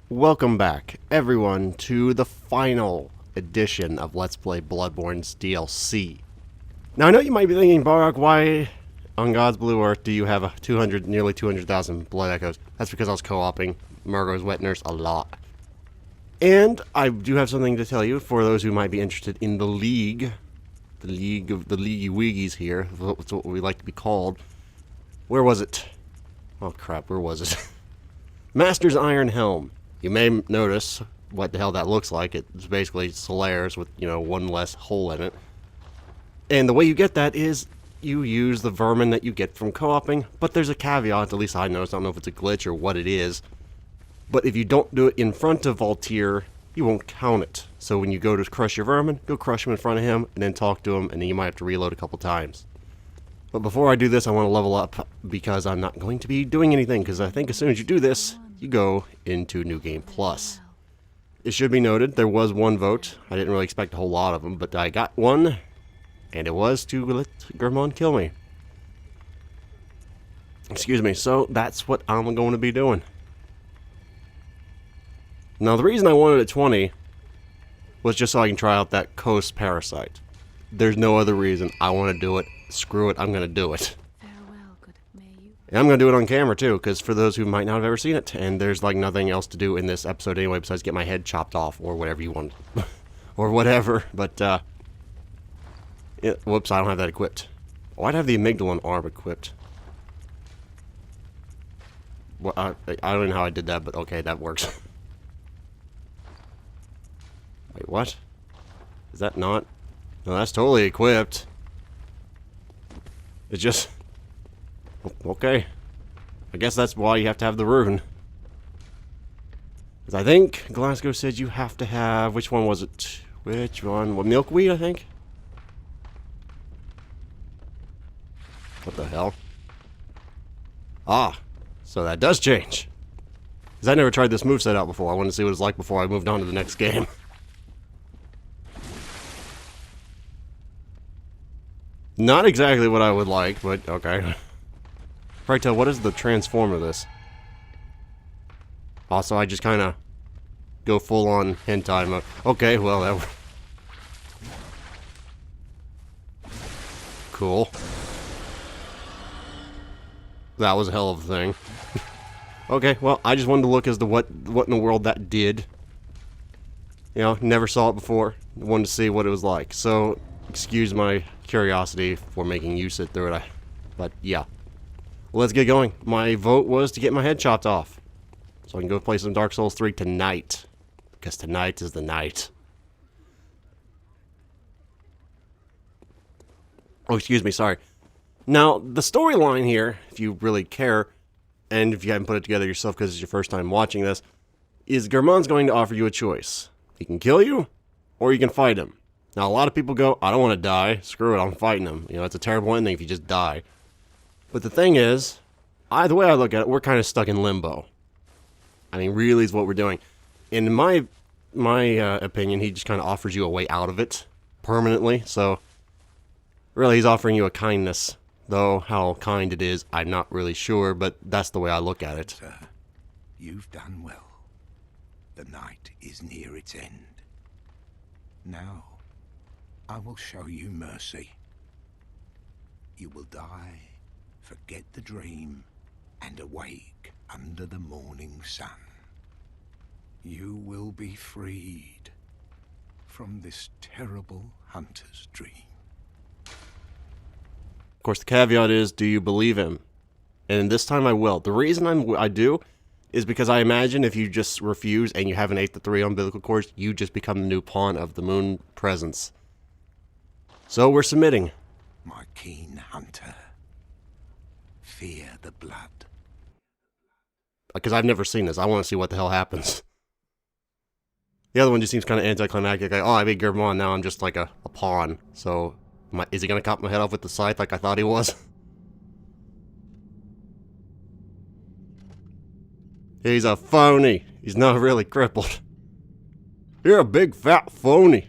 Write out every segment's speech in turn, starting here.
Welcome back, everyone, to the final edition of Let's Play Bloodborne's DLC. Now, I know you might be thinking, Barak, why on God's blue earth do you have a nearly 200,000 blood echoes? That's because I was co-oping Murgo's Wet Nurse a lot. And I do have something to tell you for those who might be interested in the League. The League of the Leaguey Wiggies here. That's what we like to be called. Where was it? Oh crap, where was it? Master's Iron Helm. You may notice what the hell that looks like. It's basically Solaris with, one less hole in it. And the way you get that is you use the vermin that you get from co-oping, but there's a caveat, at least I noticed. I don't know if it's a glitch or what it is. But if you don't do it in front of Valtir, you won't count it. So when you go to crush your vermin, go crush him in front of him, and then talk to him, and then you might have to reload a couple times. But before I do this, I want to level up, because I'm not going to be doing anything, because I think as soon as you do this, you go into New Game Plus. It should be noted, there was one vote. I didn't really expect a whole lot of them, but I got one, and it was to let Gerhman kill me. Excuse me, so that's what I'm going to be doing. Now, the reason I wanted it 20 was just so I can try out that Coast Parasite. There's no other reason. I want to do it. Screw it, I'm going to do it. Farewell, good may you. And I'm going to do it on camera, too, because for those who might not have ever seen it, and there's, nothing else to do in this episode anyway besides get my head chopped off, or whatever you want. Or whatever, but, yeah, whoops, I don't have that equipped. Oh, I'd have the amygdalin arm equipped. Well, I don't know how I did that, but okay, that works. Wait, what? Is that not? No, that's totally equipped. It's just... Okay. I guess that's why you have to have the rune. Because I think Glasgow said you have to have... Which one was it? Which one? What, milkweed, I think? What the hell? Ah. So that does change. Because I never tried this moveset out before. I wanted to see what it's like before I moved on to the next game. Not exactly what I would like, but okay. Right, tell what is the transform of this? Also, I just kind of go full on hentai mode. Okay, well, that... Cool. That was a hell of a thing. Okay, well, I just wanted to look as to what in the world that did. You know, never saw it before. Wanted to see what it was like. So, excuse my curiosity for making you sit through it. But, yeah. Well, let's get going. My vote was to get my head chopped off. So I can go play some Dark Souls 3 tonight. Because tonight is the night. Oh, excuse me, sorry. Now, the storyline here, if you really care, and if you haven't put it together yourself because it's your first time watching this, is Gerhman's going to offer you a choice. He can kill you, or you can fight him. Now, a lot of people go, I don't want to die. Screw it, I'm fighting him. You know, it's a terrible ending if you just die. But the thing is, the way I look at it, we're kind of stuck in limbo. I mean, really is what we're doing. And in my opinion, he just kind of offers you a way out of it permanently. So, really, he's offering you a kindness. Though how kind it is, I'm not really sure, but that's the way I look at it. Sir, you've done well. The night is near its end. Now, I will show you mercy. You will die, forget the dream, and awake under the morning sun. You will be freed from this terrible hunter's dream. Of course, the caveat is, do you believe him? And this time I will. The reason I do is because I imagine if you just refuse and you have an 8 to 3 umbilical cords, you just become the new pawn of the moon presence. So we're submitting. My keen hunter, fear the blood. Because I've never seen this. I want to see what the hell happens. The other one just seems kind of anticlimactic. Like, oh, I beat Gerhman, now I'm just like a pawn. So, is he going to cut my head off with the scythe like I thought he was? He's a phony. He's not really crippled. You're a big fat phony.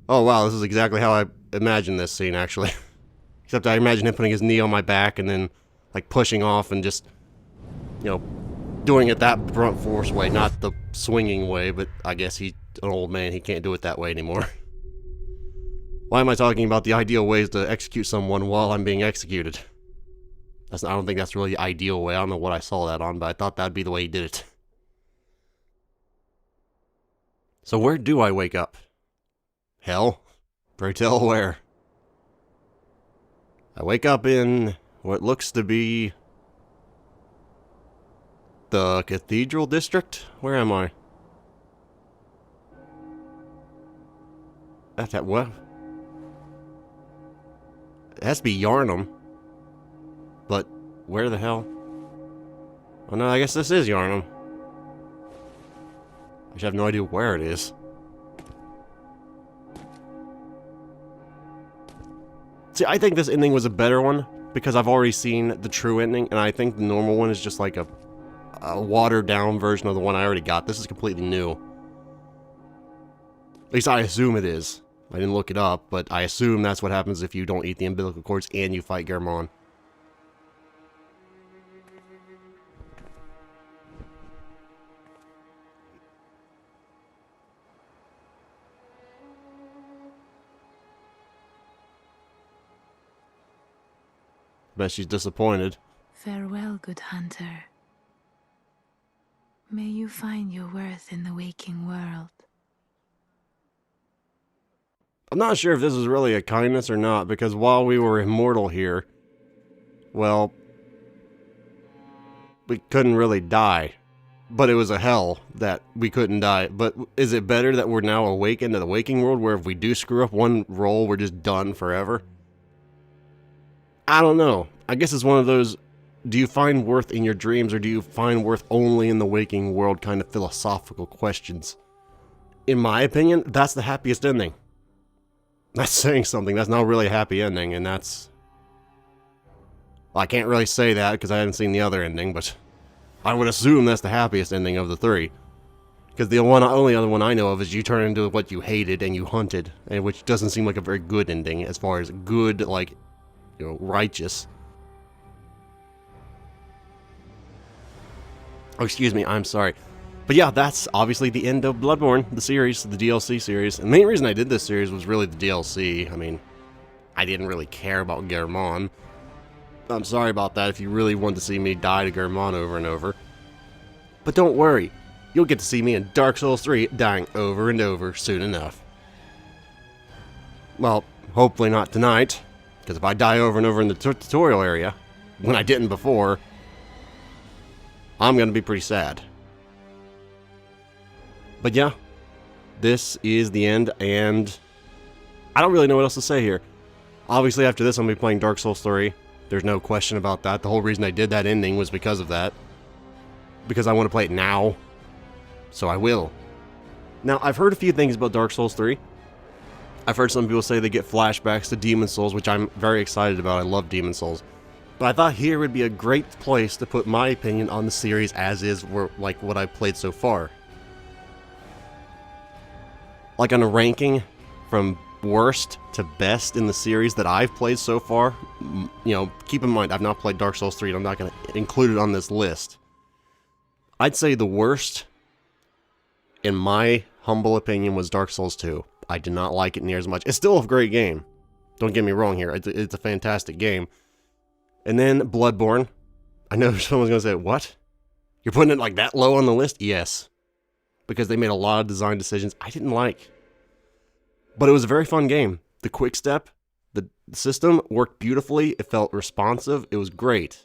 Oh wow, this is exactly how I imagined this scene, actually. Except I imagine him putting his knee on my back and then, like, pushing off and just, you know, doing it that brunt force way, not the swinging way, but I guess he's an old man, he can't do it that way anymore. Why am I talking about the ideal ways to execute someone while I'm being executed? I don't think that's really the ideal way. I don't know what I saw that on, but I thought that'd be the way he did it. So where do I wake up? Hell? Pray tell where? I wake up in what looks to be the Cathedral District? Where am I? That's at what? It has to be Yarnum. But where the hell? Oh no, I guess this is Yarnum. I just have no idea where it is. See, I think this ending was a better one because I've already seen the true ending, and I think the normal one is just like a watered down version of the one I already got. This is completely new. At least I assume it is. I didn't look it up, but I assume that's what happens if you don't eat the umbilical cords and you fight Gerhman. Bet she's disappointed. Farewell, good hunter. May you find your worth in the waking world. I'm not sure if this is really a kindness or not, because while we were immortal here, well, we couldn't really die. But it was a hell that we couldn't die. But is it better that we're now awakened to the waking world, where if we do screw up one roll, we're just done forever? I don't know. I guess it's one of those, do you find worth in your dreams, or do you find worth only in the waking world kind of philosophical questions? In my opinion, that's the happiest ending. That's saying something. That's not really a happy ending, and that's... Well, I can't really say that because I haven't seen the other ending, but I would assume that's the happiest ending of the three. Because the only other one I know of is you turn into what you hated and you hunted, and which doesn't seem like a very good ending as far as good, like, you know, righteous. Oh, excuse me, I'm sorry. But yeah, that's obviously the end of Bloodborne, the series, the DLC series. And the main reason I did this series was really the DLC. I mean, I didn't really care about Gerhman. I'm sorry about that if you really want to see me die to Gerhman over and over. But don't worry, you'll get to see me in Dark Souls 3 dying over and over soon enough. Well, hopefully not tonight, because if I die over and over in the tutorial area, when I didn't before, I'm going to be pretty sad. But yeah, this is the end, and I don't really know what else to say here. Obviously, after this, I'm going to be playing Dark Souls 3. There's no question about that. The whole reason I did that ending was because of that. Because I want to play it now. So I will. Now, I've heard a few things about Dark Souls 3. I've heard some people say they get flashbacks to Demon Souls, which I'm very excited about. I love Demon Souls. But I thought here would be a great place to put my opinion on the series as is, like what I've played so far. Like on a ranking from worst to best in the series that I've played so far. You know, keep in mind, I've not played Dark Souls 3 and I'm not going to include it on this list. I'd say the worst, in my humble opinion, was Dark Souls 2. I did not like it near as much. It's still a great game. Don't get me wrong here. It's a fantastic game. And then Bloodborne. I know someone's going to say, what? You're putting it like that low on the list? Yes. Because they made a lot of design decisions I didn't like. But it was a very fun game. The quick step, the system worked beautifully. It felt responsive. It was great.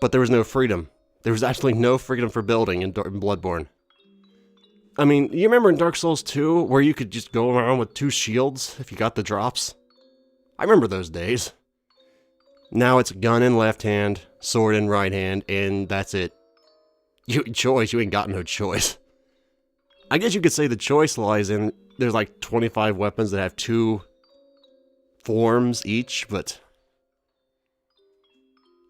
But there was no freedom. There was actually no freedom for building in Bloodborne. I mean, you remember in Dark Souls 2 where you could just go around with 2 shields if you got the drops? I remember those days. Now it's gun in left hand, sword in right hand, and that's it. You ain't got no choice. I guess you could say the choice lies in there's like 25 weapons that have 2 forms each, but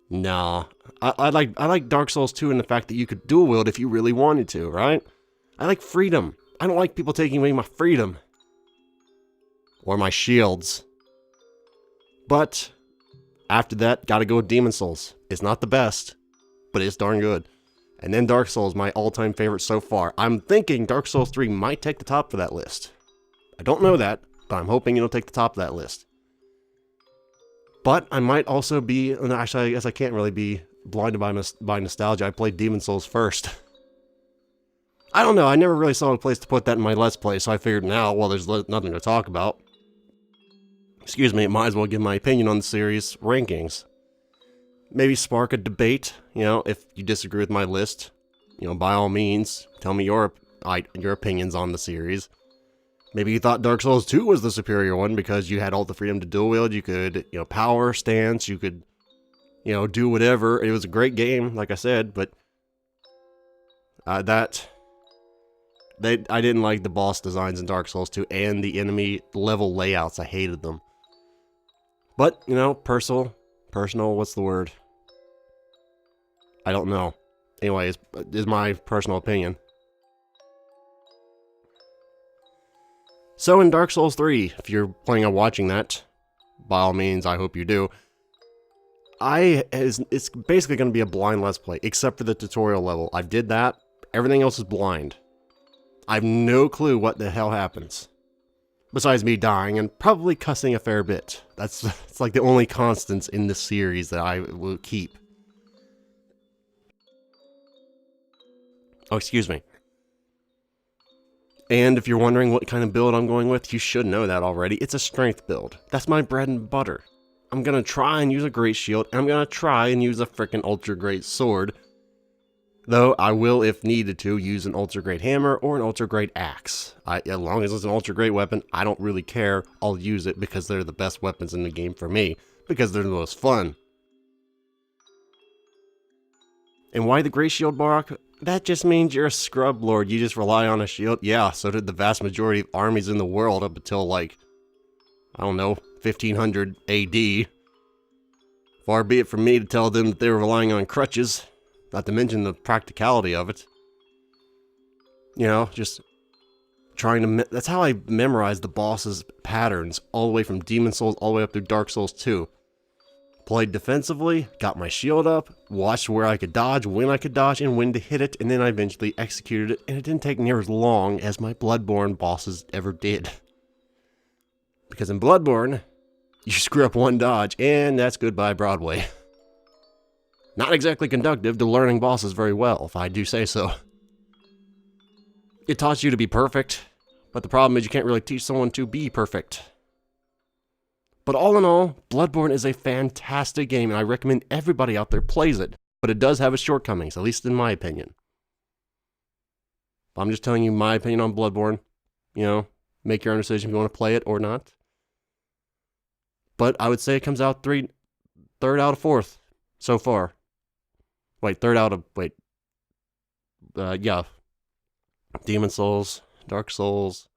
nah. I like Dark Souls 2 in the fact that you could dual wield if you really wanted to, right? I like freedom. I don't like people taking away my freedom. Or my shields. But after that, gotta go with Demon Souls. It's not the best, but it's darn good. And then Dark Souls, my all-time favorite so far. I'm thinking Dark Souls 3 might take the top of that list. I don't know that, but I'm hoping it'll take the top of that list. But I might also be, actually I guess I can't really be blinded by nostalgia. I played Demon Souls first. I don't know, I never really saw a place to put that in my Let's Play, so I figured now, well, there's nothing to talk about. Excuse me, might as well give my opinion on the series rankings. Maybe spark a debate, you know, if you disagree with my list. You know, by all means, tell me your opinions on the series. Maybe you thought Dark Souls 2 was the superior one because you had all the freedom to dual wield, you could, you know, power stance, you could, you know, do whatever. It was a great game, like I said, but I didn't like the boss designs in Dark Souls 2 and the enemy level layouts. I hated them. But, you know, personal, what's the word? I don't know. Anyways, is my personal opinion. So in Dark Souls 3, if you're planning on watching that, by all means, I hope you do. It's basically going to be a blind Let's Play, except for the tutorial level. I did that. Everything else is blind. I have no clue what the hell happens. Besides me dying and probably cussing a fair bit. It's like the only constants in this series that I will keep. Oh, excuse me. And if you're wondering what kind of build I'm going with, you should know that already. It's a strength build. That's my bread and butter. I'm going to try and use a great shield, and I'm going to try and use a frickin' ultra great sword. Though I will, if needed to, use an ultra great hammer or an ultra great axe. As long as it's an ultra great weapon, I don't really care. I'll use it because they're the best weapons in the game for me. Because they're the most fun. And why the great shield, Barak? That just means you're a scrub lord. You just rely on a shield. Yeah, so did the vast majority of armies in the world up until, like, I don't know, 1500 AD. Far be it from me to tell them that they were relying on crutches. Not to mention the practicality of it. You know, just trying to... That's how I memorized the boss's patterns, all the way from Demon Souls all the way up through Dark Souls 2. Played defensively, got my shield up, watched where I could dodge, when I could dodge, and when to hit it, and then I eventually executed it, and it didn't take near as long as my Bloodborne bosses ever did. Because in Bloodborne, you screw up one dodge, and that's goodbye Broadway. Not exactly conductive to learning bosses very well, if I do say so. It taught you to be perfect, but the problem is you can't really teach someone to be perfect. But all in all, Bloodborne is a fantastic game, and I recommend everybody out there plays it. But it does have its shortcomings, at least in my opinion. I'm just telling you my opinion on Bloodborne. You know, make your own decision if you want to play it or not. But I would say it comes out third out of fourth so far. Yeah. Demon Souls, Dark Souls,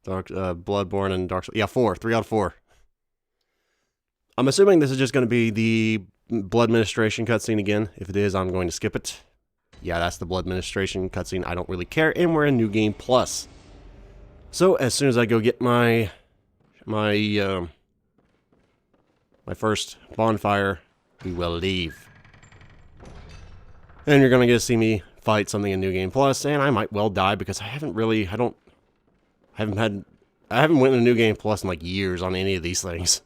Bloodborne, and Dark Souls. Yeah, 3 out of 4. I'm assuming this is just going to be the Blood Ministration cutscene again. If it is, I'm going to skip it. Yeah, that's the Blood Ministration cutscene. I don't really care, and we're in New Game Plus. So, as soon as I go get my first bonfire, we will leave. And you're going to get to see me fight something in New Game Plus, and I might well die because I haven't went to New Game Plus in like years on any of these things.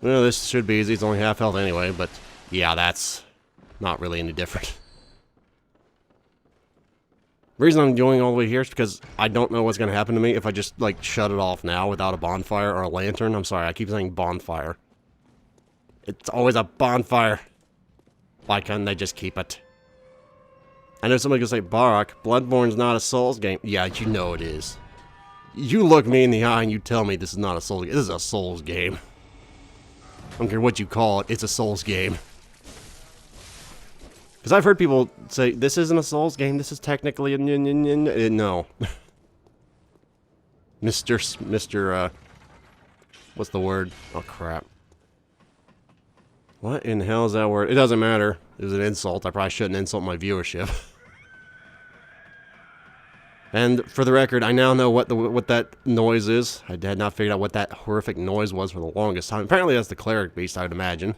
Well, this should be easy. It's only half health anyway, but yeah, that's not really any different. The reason I'm going all the way here is because I don't know what's going to happen to me if I just, like, shut it off now without a bonfire or a lantern. I'm sorry, I keep saying bonfire. It's always a bonfire. Why can't they just keep it? I know somebody could say, Barak, Bloodborne's not a Souls game. Yeah, you know it is. You look me in the eye and you tell me this is not a Souls game. This is a Souls game. I don't care what you call it, it's a Souls game. Because I've heard people say, this isn't a Souls game, this is technically a no. Mr. What's the word? Oh, crap. What in hell is that word? It doesn't matter. It was an insult. I probably shouldn't insult my viewership. And for the record, I now know what that noise is. I had not figured out what that horrific noise was for the longest time. Apparently that's the cleric beast, I would imagine.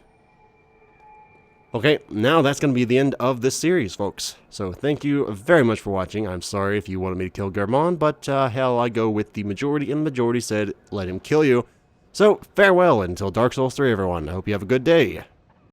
Okay, now that's going to be the end of this series, folks. So thank you very much for watching. I'm sorry if you wanted me to kill Gerhman, but hell, I go with the majority, and the majority said let him kill you. So farewell until Dark Souls 3, everyone. I hope you have a good day.